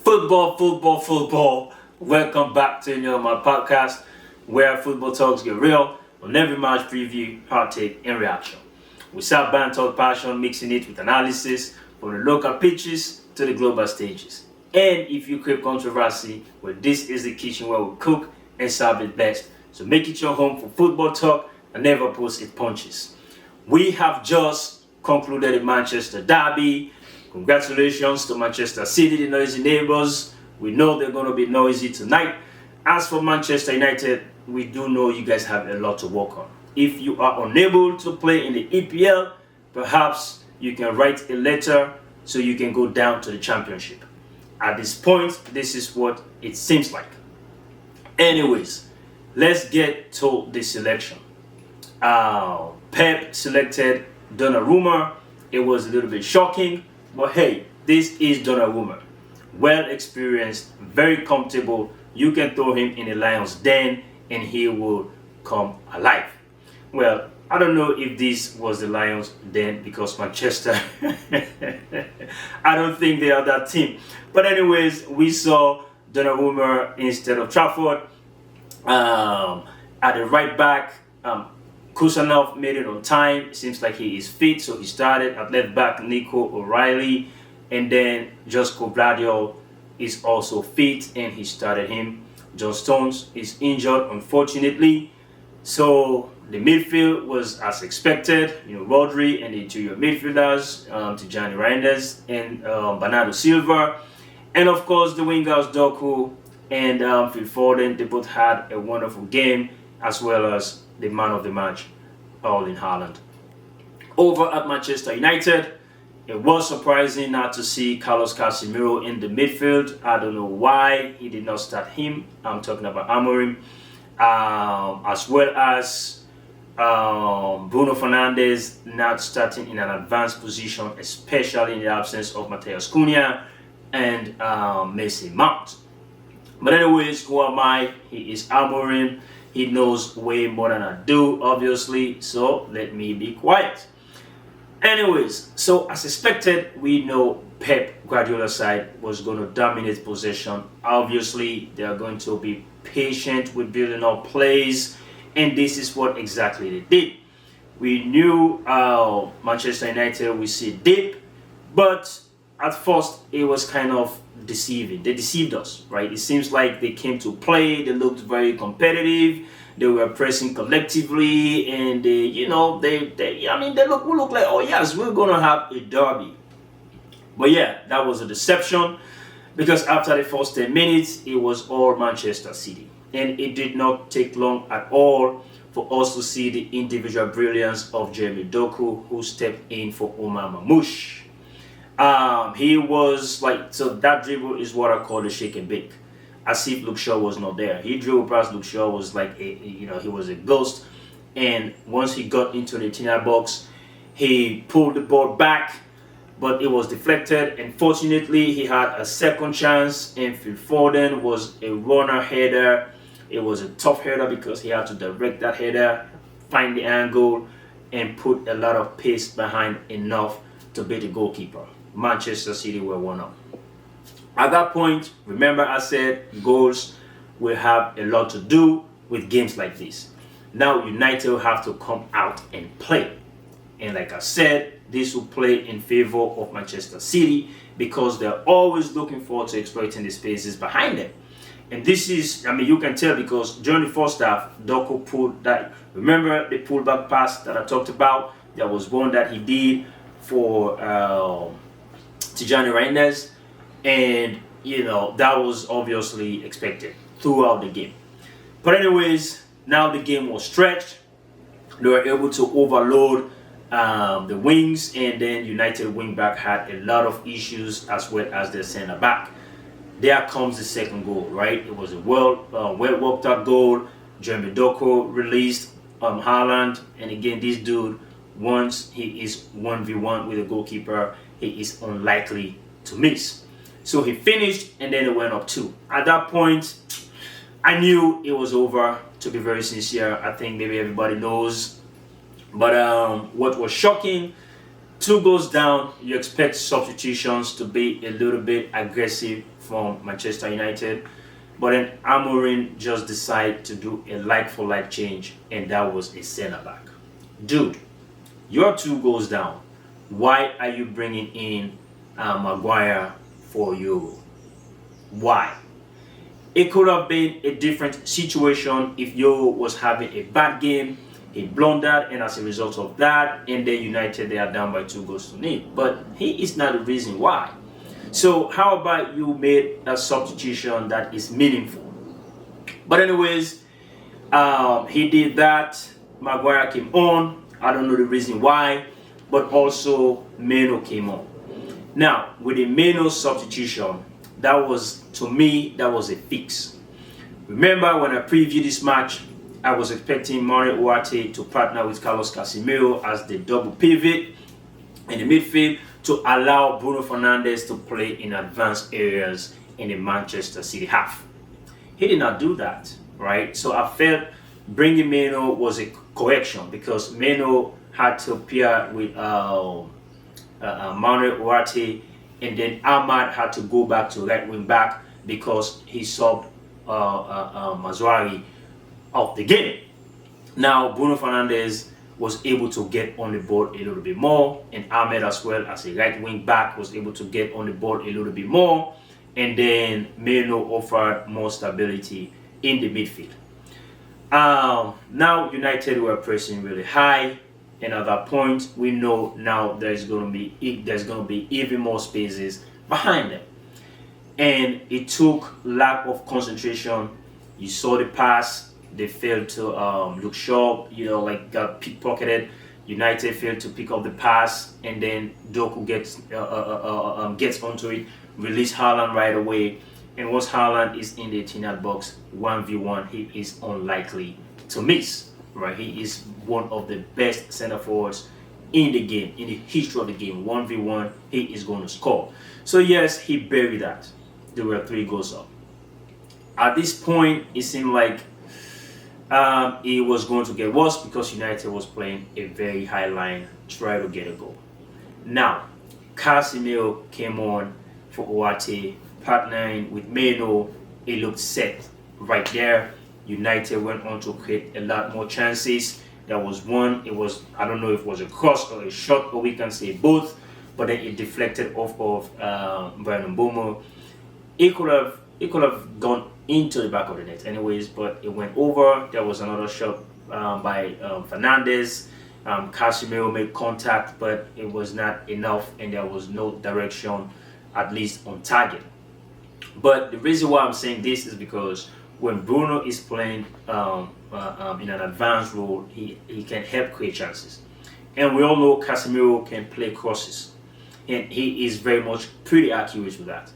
Football. Welcome back to Neo Matt Podcast, where football talks get real on every match preview, hot take, and reaction. We start banter with passion, mixing it with analysis from the local pitches to the global stages. And if you crave controversy, well, this is the kitchen where we cook and serve it best. So make it your home for football talk and never post it punches. We have just concluded the Manchester derby. Congratulations to Manchester City, the noisy neighbors. We know they're going to be noisy tonight. As for Manchester United, we do know you guys have a lot to work on. If you are unable to play in the EPL, perhaps you can write a letter so you can go down to the championship. At this point, this is what it seems like. Anyways, let's get to the selection. Pep selected Donnarumma. It was a little bit shocking, but hey, this is Donnarumma. Well experienced, very comfortable. You can throw him in a lion's den and he will come alive. Well, I don't know if this was the lion's den because Manchester, I don't think they are that team. But anyways, we saw Donnarumma instead of Trafford. At the right back, Kusanov made it on time. It seems like he is fit, so he started. At left back, Nico O'Reilly. And then Josko Vladio is also fit, and he started him. John Stones is injured, unfortunately. So the midfield was as expected. Rodri and the interior midfielders, Tijani Reinders and Bernardo Silva. And of course, the wingers, Doku and Phil Foden, they both had a wonderful game, as well as the man of the match, Haaland Haaland. Over at Manchester United, it was surprising not to see Carlos Casemiro in the midfield. I don't know why he did not start him. I'm talking about Amorim. As well as Bruno Fernandes not starting in an advanced position, especially in the absence of Matheus Cunha and Mason Mount. But anyways, who am I? He is Amorim. He knows way more than I do, obviously, so let me be quiet. Anyways, so as expected, we know Pep Guardiola's side was going to dominate possession. Obviously, they are going to be patient with building up plays, and this is what exactly they did. We knew Manchester United would see dip, but at first it was kind of deceiving. They deceived us, right? It seems like they came to play, they looked very competitive, they were pressing collectively, and they look like, oh yes, we're gonna have a derby. But yeah, that was a deception, because after the first 10 minutes, it was all Manchester City. And it did not take long at all for us to see the individual brilliance of Jeremy Doku, who stepped in for Omar Mamouche. He was like, so that dribble is what I call the shake and bake. As if Luke Shaw was not there. He dribbled past Luke Shaw, was like, he was a ghost. And once he got into the Etihad box, he pulled the ball back, but it was deflected. And fortunately, he had a second chance, and Phil Foden was a runner header. It was a tough header because he had to direct that header, find the angle, and put a lot of pace behind enough to beat the goalkeeper. Manchester City were 1-up. At that point, remember I said goals will have a lot to do with games like this. Now United will have to come out and play. And like I said, this will play in favor of Manchester City because they're always looking forward to exploiting the spaces behind them. And this is, you can tell because during the first half, Doku pulled that. Remember the pullback pass that I talked about? There was one that he did for Tijani Reinders. And, that was obviously expected throughout the game. But anyways, now the game was stretched. They were able to overload the wings. And then United wing-back had a lot of issues as well as their center-back. There comes the second goal, right? It was a well-worked-out goal. Jeremy Doku released Haaland. And again, this dude, once he is 1v1 with a goalkeeper, he is unlikely to miss. So he finished, and then it went up 2. At that point, I knew it was over, to be very sincere. I think maybe everybody knows. But what was shocking Two goes down, you expect substitutions to be a little bit aggressive from Manchester United, but then Amorim just decided to do a like-for-like change, and that was a centre-back. Dude, your two goes down. Why are you bringing in Maguire for Euro? Why? It could have been a different situation if Euro was having a bad game, he blundered, and as a result of that, and then United, they are down by 2-0. But he is not the reason why. So how about you made a substitution that is meaningful? But anyways, he did that. Maguire came on. I don't know the reason why, but also Meno came on. Now, with the Meno substitution, that was, to me, that was a fix. Remember when I previewed this match, I was expecting Mario Ugarte to partner with Carlos Casemiro as the double pivot in the midfield to allow Bruno Fernandes to play in advanced areas in the Manchester City half. He did not do that, right? So I felt bringing Meno was a correction because Meno had to pair with Manuel Ugarte, and then Ahmad had to go back to right wing back because he subbed Mazraoui of the game. Now Bruno Fernandes was able to get on the board a little bit more, and Ahmed as well as a right wing back was able to get on the board a little bit more, and then Meno offered more stability in the midfield. Now United were pressing really high, and at that point we know now there's going to be even more spaces behind them, and it took lack of concentration. You saw the pass. They failed to look sharp, like got pickpocketed. United failed to pick up the pass, and then Doku gets onto it, release Haaland right away. And once Haaland is in the Etihad box, 1v1, he is unlikely to miss, right? He is one of the best center forwards in the game, in the history of the game. 1v1, he is going to score. So yes, he buried that. There were 3 goals up. At this point, it seemed like it was going to get worse because United was playing a very high line, try to get a goal. Now, Casemiro came on for Ugarte, partnering with Meno. It looked set right there. United went on to create a lot more chances. There was one, I don't know if it was a cross or a shot, or we can say both, but then it deflected off of Brian Mbeumo. It could have gone into the back of the net anyways, but it went over. There was another shot by Fernandes. Casemiro made contact, but it was not enough, and there was no direction, at least on target. But the reason why I'm saying this is because when Bruno is playing in an advanced role, he can help create chances. And we all know Casemiro can play crosses, and he is very much pretty accurate with that.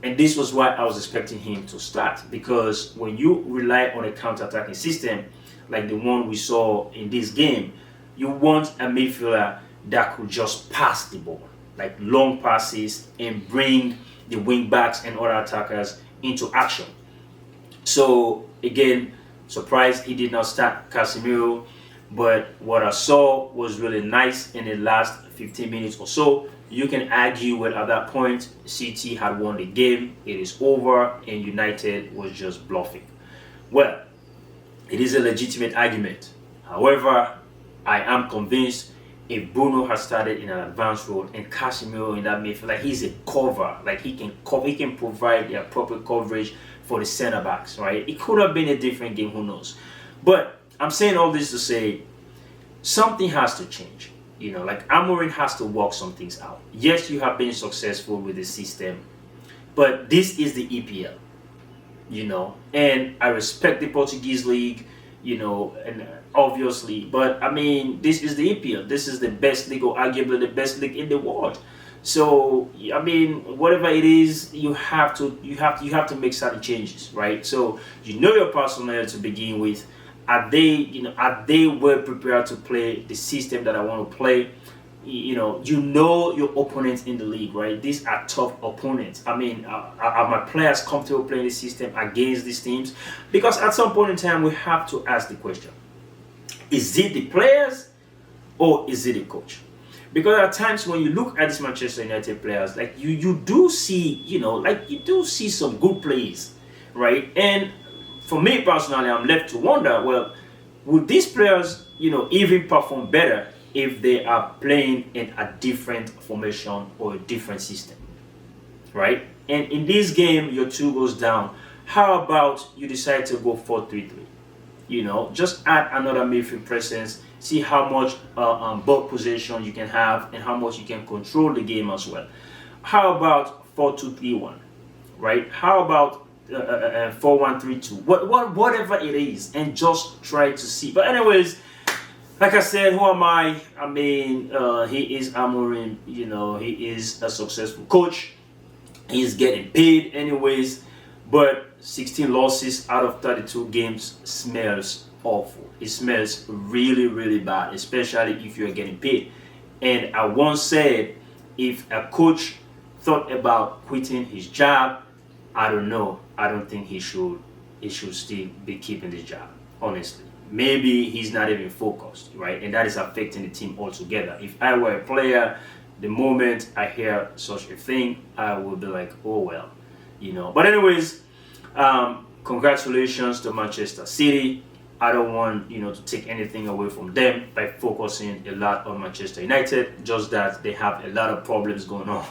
And this was why I was expecting him to start, because when you rely on a counter-attacking system like the one we saw in this game, you want a midfielder that could just pass the ball, like long passes, and bring the wing backs and other attackers into action. So again, surprised he did not start Casemiro, but what I saw was really nice in the last 15 minutes or so. You can argue that at that point, City had won the game, it is over, and United was just bluffing. Well, it is a legitimate argument. However, I am convinced if Bruno had started in an advanced role and Casemiro in that midfield, like he's a cover, like he can provide the appropriate coverage for the center backs, right? It could have been a different game, who knows? But I'm saying all this to say something has to change. Like Amorim has to work some things out. Yes, you have been successful with the system, but this is the EPL, and I respect the Portuguese league, and obviously, but I mean, this is the EPL. This is the best league, or arguably the best league in the world. So, I mean, whatever it is, you have to make certain changes, right? So, your personnel to begin with. Are they well prepared to play the system that I want to play? Your opponents in the league, right? These are tough opponents. I mean, are my players comfortable playing the system against these teams? Because at some point in time, we have to ask the question: is it the players or is it the coach? Because at times when you look at these Manchester United players, like you do see, you do see some good plays, right? And for me personally, I'm left to wonder, well, would these players, even perform better if they are playing in a different formation or a different system, right? And in this game, your 2 goes down. How about you decide to go 4-3-3? Just add another midfield presence. See how much ball possession you can have and how much you can control the game as well. How about 4-2-3-1, right? How about 4-1-3-2? Whatever it is, and just try to see. But anyways, like I said, who am I? I mean, he is Amorim. He is a successful coach. He's getting paid anyways. But 16 losses out of 32 games smells awful. It smells really, really bad, especially if you're getting paid. And I once said, if a coach thought about quitting his job, I don't know. I don't think he should still be keeping the job, honestly. Maybe he's not even focused, right? And that is affecting the team altogether. If I were a player, the moment I hear such a thing, I would be like, oh well, But anyways, congratulations to Manchester City. I don't want, to take anything away from them by focusing a lot on Manchester United, just that they have a lot of problems going on.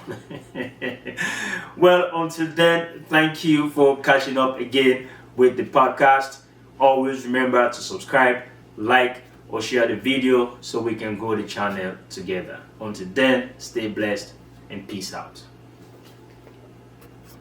Well, until then, thank you for catching up again with the podcast. Always remember to subscribe, like, or share the video so we can grow the channel together. Until then, stay blessed and peace out.